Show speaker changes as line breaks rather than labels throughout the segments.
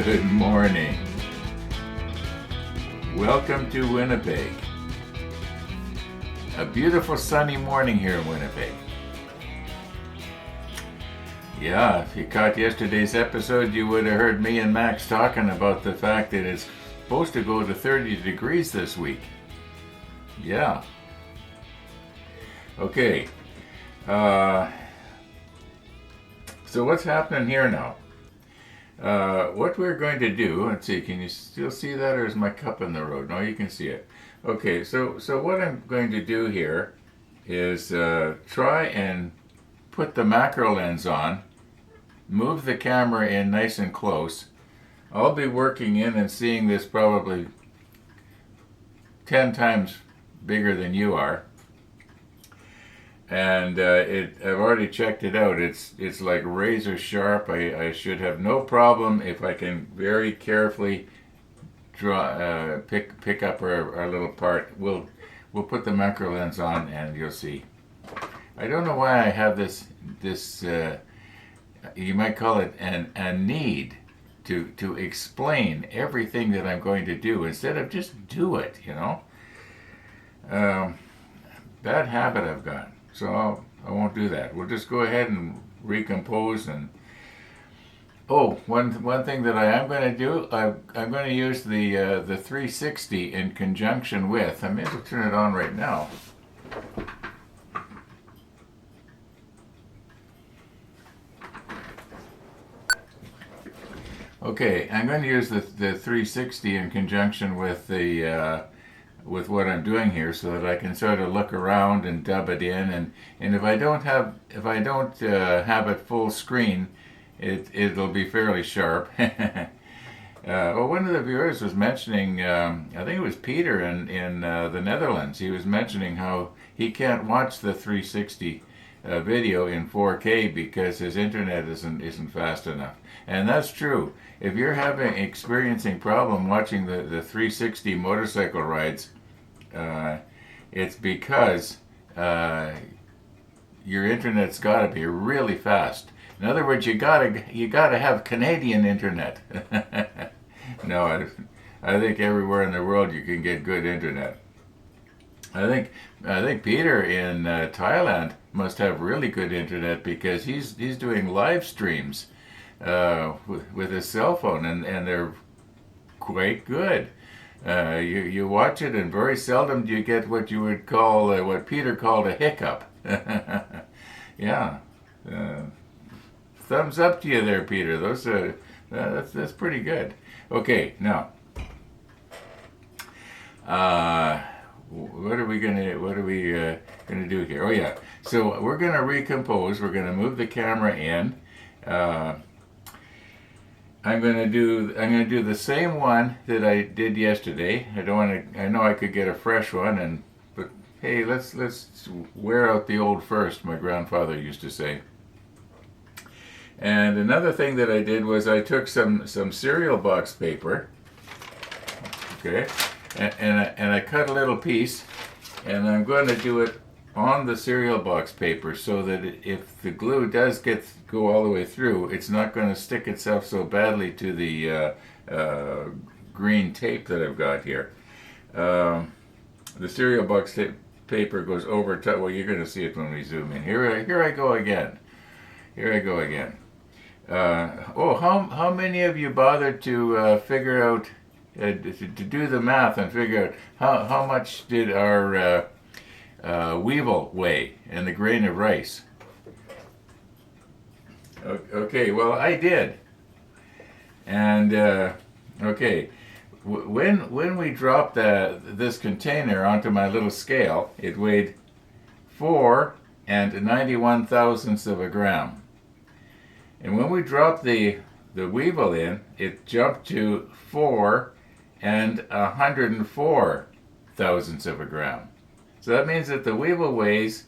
Good morning. Welcome to Winnipeg. A beautiful sunny morning here in Winnipeg. Yeah, if you caught yesterday's episode, you would have heard me and Max talking about the fact that it's supposed to go to 30 degrees this week. Yeah. Okay. So what's happening here now? What we're going to do, let's see, can you still see that, or is my cup in the road? No, you can see it. Okay, so what I'm going to do here is try and put the macro lens on, move the camera in nice and close. I'll be working in and seeing this probably 10 times bigger than you are. And I've already checked it out. It's like razor sharp. I should have no problem if I can very carefully pick up our little part. We'll put the macro lens on and you'll see. I don't know why I have this you might call it a need to explain everything that I'm going to do instead of just do it, you know. Bad habit I've got. So I won't do that. We'll just go ahead and recompose. And one thing that I am going to do, I'm going to use the 360 in conjunction with. I may as well turn it on right now. Okay, I'm going to use the 360 in conjunction with with what I'm doing here, so that I can sort of look around and dub it in, and if I don't have it full screen, it'll be fairly sharp. Well, one of the viewers was mentioning, I think it was Peter in the Netherlands. He was mentioning how he can't watch the 360 video in 4K because his internet isn't fast enough, and that's true. If you're experiencing problem watching the 360 motorcycle rides, it's because your internet's got to be really fast. In other words, you gotta have Canadian internet. No, I think everywhere in the world you can get good internet. I think Peter in Thailand must have really good internet because he's doing live streams with his cell phone, and they're quite good. You watch it, and very seldom do you get what you would call what Peter called a hiccup. Yeah, thumbs up to you there, Peter. That's pretty good. Okay, now what are we gonna do here? Oh yeah, so we're gonna recompose. We're gonna move the camera in. I'm gonna do the same one that I did yesterday. I know I could get a fresh one, but hey, let's wear out the old first, my grandfather used to say. And another thing that I did was I took some cereal box paper, okay, and I cut a little piece, and I'm going to do it on the cereal box paper so that if the glue does go all the way through, it's not going to stick itself so badly to the green tape that I've got here. The cereal box paper goes over top. Well, you're going to see it when we zoom in. Here I go again. Here I go again. How many of you bothered to figure out to do the math and figure out how much did our weevil weigh and the grain of rice? Okay, well, I did. And okay, when we dropped this container onto my little scale, it weighed 4 91 thousandths of a gram. And when we dropped the weevil in, it jumped to 4 104 thousandths of a gram. So that means that the weevil weighs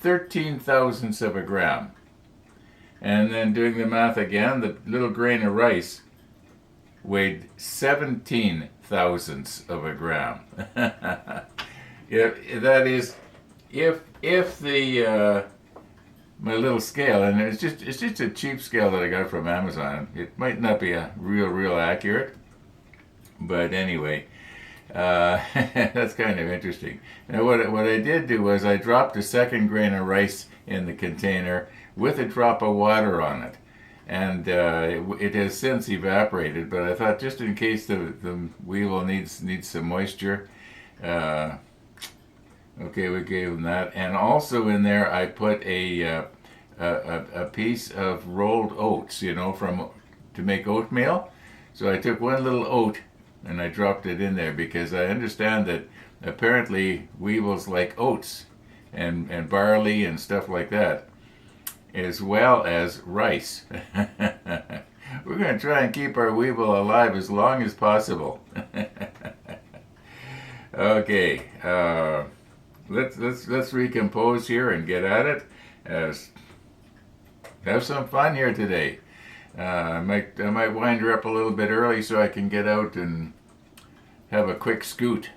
13 thousandths of a gram. And then doing the math again, the little grain of rice weighed 17 thousandths of a gram. That is, if the my little scale, and it's just a cheap scale that I got from Amazon. It might not be a real accurate, but anyway, that's kind of interesting. Now, what I did do was I dropped a second grain of rice in the container with a drop of water on it, and it has since evaporated. But I thought just in case the weevil needs some moisture. Okay, we gave them that, and also in there I put a piece of rolled oats, from to make oatmeal. So I took one little oat and I dropped it in there because I understand that apparently weevils like oats and barley and stuff like that, as well as rice. We're going to try and keep our weevil alive as long as possible. Okay. Let's recompose here and get at it. Have some fun here today. I might wind her up a little bit early so I can get out and have a quick scoot.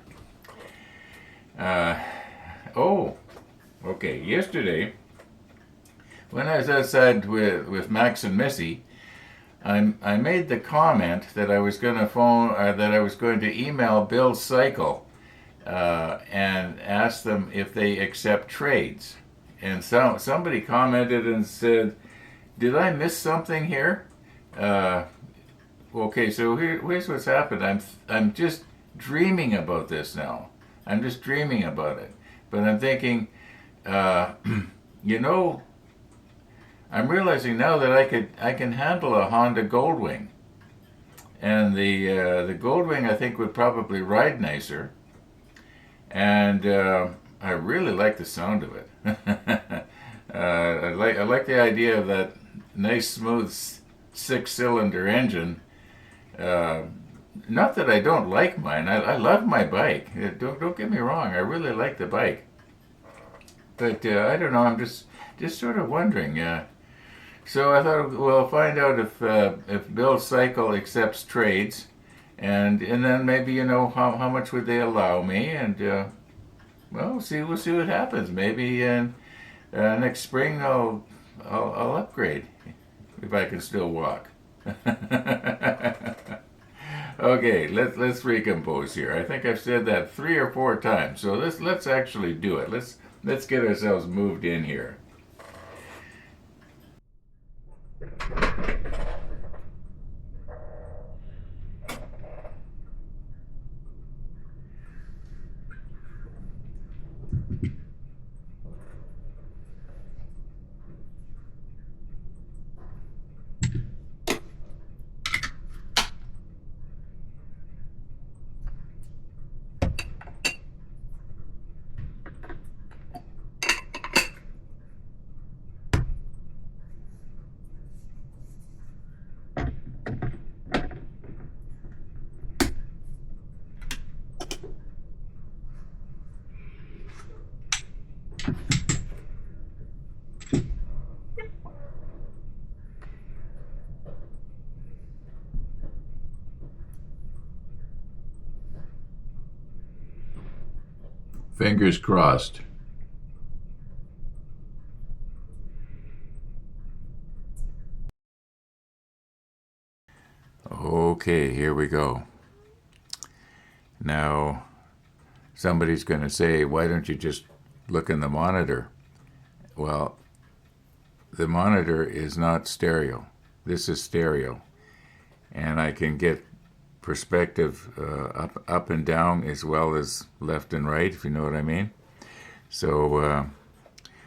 Okay. Yesterday, when I was outside with Max and Missy, I made the comment that I was going to email Bill Cycle. And ask them if they accept trades. And somebody commented and said, "Did I miss something here?" Okay, so here's what's happened. I'm just dreaming about this now. I'm just dreaming about it, but I'm thinking, you know, I'm realizing now that I can handle a Honda Goldwing, and the Goldwing I think would probably ride nicer. And I really like the sound of it. I like the idea of that nice smooth 6-cylinder engine. Not that I don't like mine. I love my bike. Don't get me wrong. I really like the bike. But I don't know. I'm just sort of wondering. So I thought we'll find out if Bill Cycle accepts trades. And then maybe how much would they allow me, and we'll see what happens. Maybe next spring I'll upgrade if I can still walk. Okay, let's recompose here. I think I've said that 3 or 4 times, so let's actually do it. Let's get ourselves moved in here. Fingers crossed. Okay, here we go. Now, somebody's going to say, why don't you just look in the monitor? Well, the monitor is not stereo. This is stereo. And I can get perspective up and down as well as left and right, if you know what I mean. So,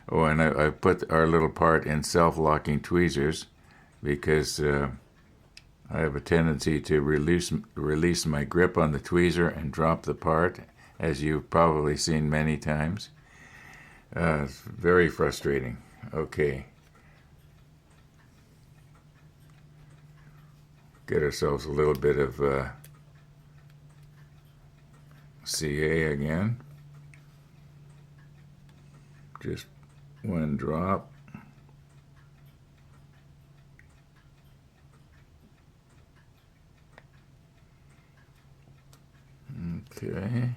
and I put our little part in self-locking tweezers because I have a tendency to release my grip on the tweezer and drop the part, as you've probably seen many times. It's very frustrating. Okay. Get ourselves a little bit of CA again. Just one drop. Okay.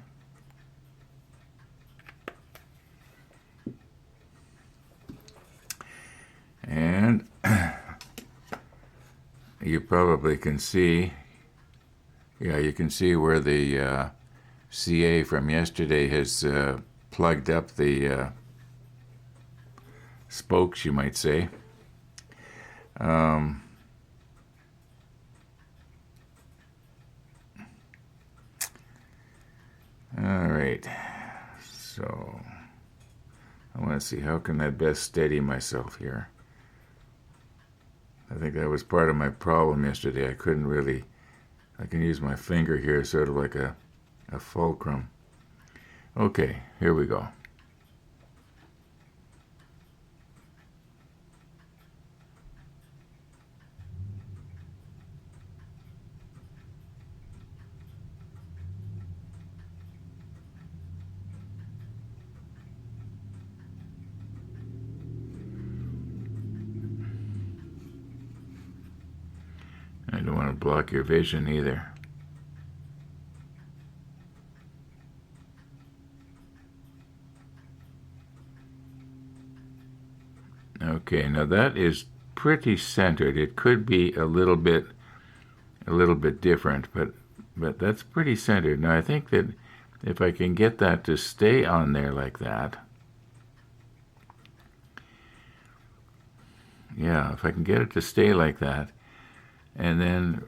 you probably can see, yeah, you can see where the CA from yesterday has plugged up the spokes, you might say. All right, so I want to see how can I best steady myself here. I think that was part of my problem yesterday. I couldn't really, I can use my finger here sort of like a fulcrum. Okay, here we go. I don't want to block your vision either. Okay, now that is pretty centered. It could be a little bit different, but that's pretty centered. Now I think that if I can get that to stay on there like that, yeah, if I can get it to stay like that, and then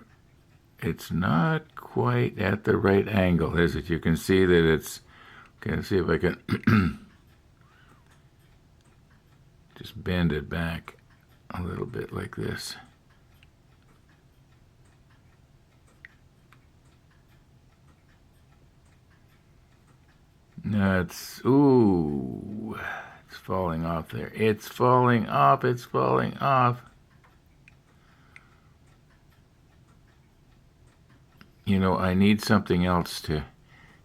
it's not quite at the right angle, is it? You can see that it's, okay, let's see if I can just bend it back a little bit like this. No, ooh, it's falling off there. It's falling off, it's falling off. You know, I need something else to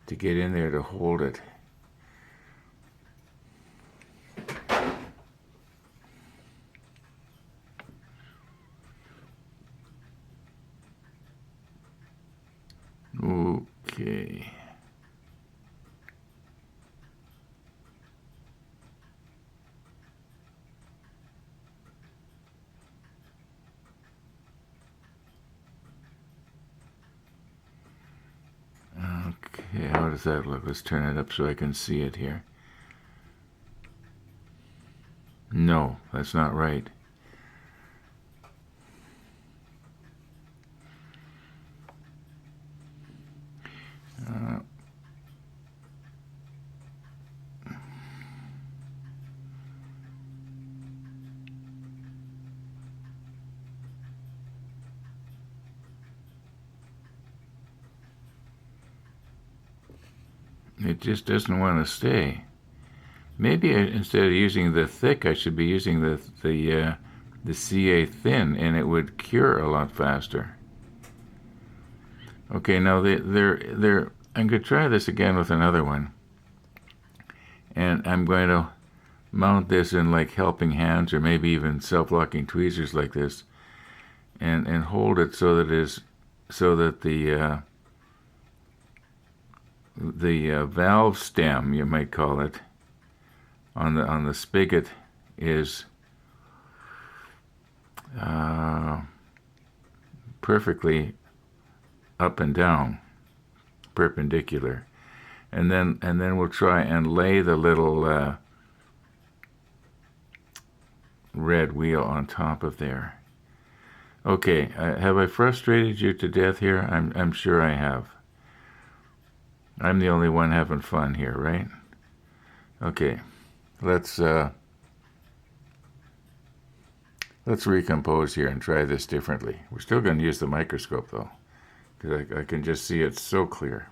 get in there to hold it. Okay. Okay, how does that look? Let's turn it up so I can see it here. No, that's not right. It just doesn't want to stay. Maybe instead of using the thick, I should be using the CA thin, and it would cure a lot faster. Okay, now I'm going to try this again with another one, and I'm going to mount this in like helping hands or maybe even self-locking tweezers like this, and hold it so that the valve stem, you might call it, on the spigot is perfectly up and down, perpendicular, and then we'll try and lay the little red wheel on top of there. Okay, have I frustrated you to death here? I'm sure I have. I'm the only one having fun here, right? Okay, let's recompose here and try this differently. We're still going to use the microscope though, because I can just see it so clear.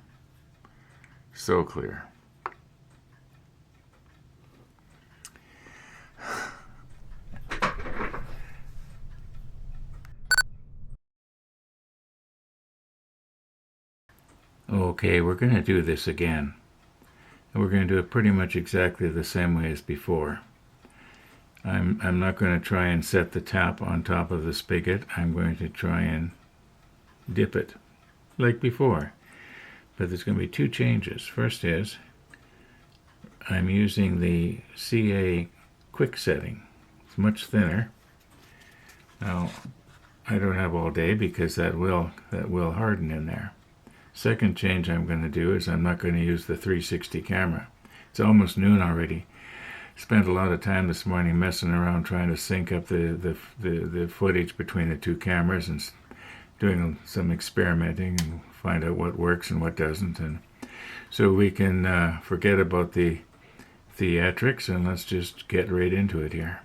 So clear. Okay, we're going to do this again. And we're going to do it pretty much exactly the same way as before. I'm not going to try and set the tap on top of the spigot. I'm going to try and dip it like before. But there's going to be two changes. First is I'm using the CA quick setting. It's much thinner. Now have all day because that will harden in there. Second change I'm going to do is I'm not going to use the 360 camera. It's almost noon already. Spent a lot of time this morning messing around trying to sync up the footage between the two cameras and doing some experimenting and find out what works and what doesn't, and so we can forget about the theatrics and let's just get right into it here.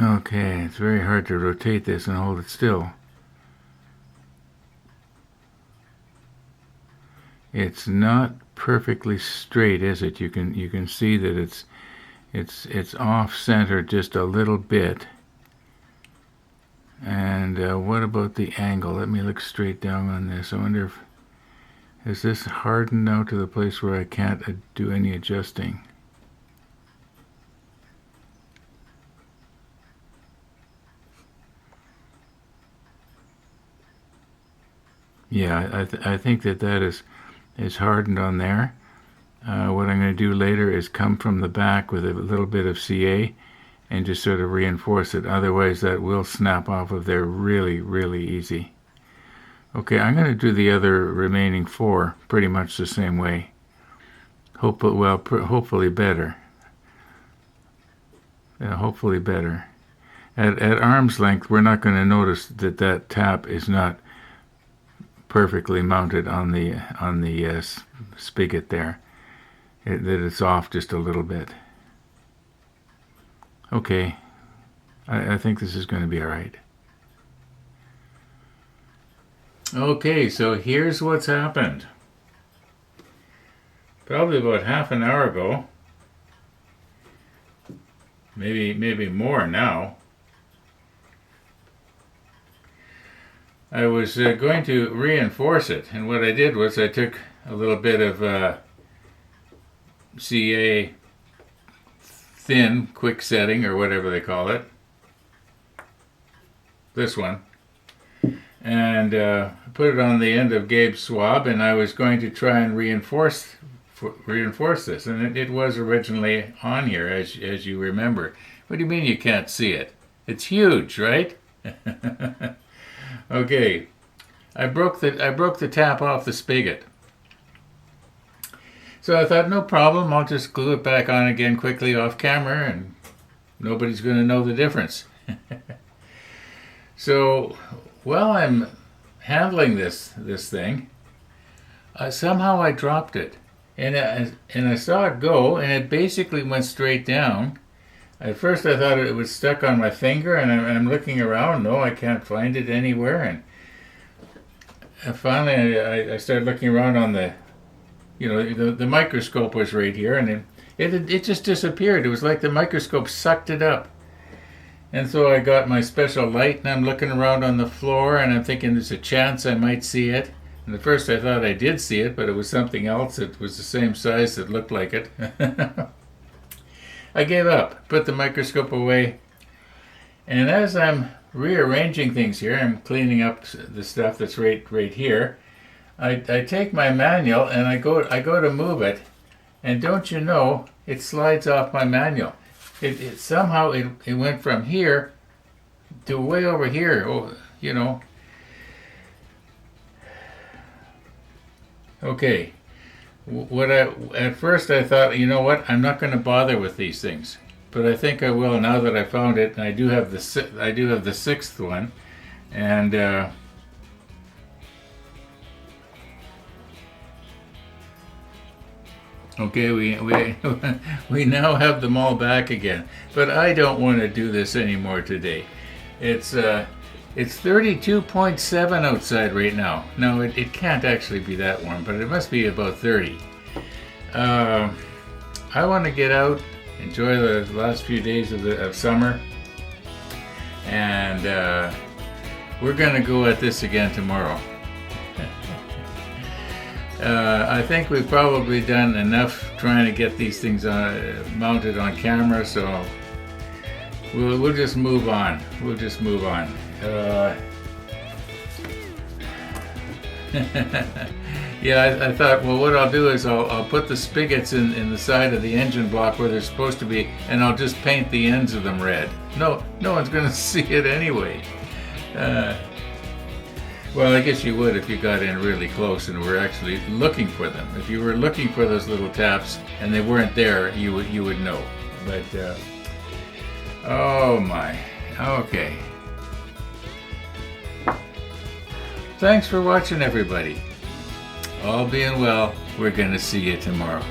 Okay, it's very hard to rotate this and hold it still. It's not perfectly straight, is it? You can see that it's off center just a little bit. And what about the angle? Let me look straight down on this. I wonder if is this hardened now to the place where I can't do any adjusting. Yeah, I think that is hardened on there. What I'm going to do later is come from the back with a little bit of CA and just sort of reinforce it. Otherwise, that will snap off of there really, really easy. Okay, I'm going to do the other remaining 4 pretty much the same way. Hopefully better. Hopefully better. At arm's length, we're not going to notice that tap is not perfectly mounted on the spigot there. That it's off just a little bit. Okay, I think this is going to be all right. Okay, so here's what's happened. Probably about half an hour ago, maybe more now, I was going to reinforce it, and what I did was I took a little bit of CA thin quick setting, or whatever they call it, this one, and put it on the end of Gabe's swab, and I was going to try and reinforce this, and it was originally on here, as you remember. What do you mean you can't see it? It's huge, right? Okay, I broke the tap off the spigot. So I thought, no problem, I'll just glue it back on again quickly off camera and nobody's going to know the difference. So while I'm handling this thing, somehow I dropped it. And I saw it go, and it basically went straight down. At first I thought it was stuck on my finger, and I'm looking around. No, I can't find it anywhere. And finally I started looking around on the microscope was right here, and it just disappeared. It was like the microscope sucked it up. And so I got my special light, and I'm looking around on the floor, and I'm thinking there's a chance I might see it. And at first I thought I did see it, but it was something else that was the same size that looked like it. I gave up, put the microscope away, and as I'm rearranging things here, I'm cleaning up the stuff that's right here. I take my manual and I go to move it, and don't you know, it slides off my manual. It somehow it went from here to way over here. Oh, you know. Okay. At first I thought, you know what, I'm not going to bother with these things, but I think I will now that I found it, and I do have the sixth one, and okay, we now have them all back again, but I don't want to do this anymore today. It's 32.7 outside right now. No, it can't actually be that warm, but it must be about 30. I want to get out, enjoy the last few days of summer, and we're going to go at this again tomorrow. I think we've probably done enough trying to get these things mounted on camera, so we'll just move on. We'll just move on. Yeah, I thought, well, what I'll do is I'll put the spigots in the side of the engine block where they're supposed to be, and I'll just paint the ends of them red. No one's going to see it anyway. Well, I guess you would if you got in really close and were actually looking for them. If you were looking for those little taps and they weren't there, you would know. But oh my, okay. Thanks for watching, everybody. All being well, we're gonna see you tomorrow.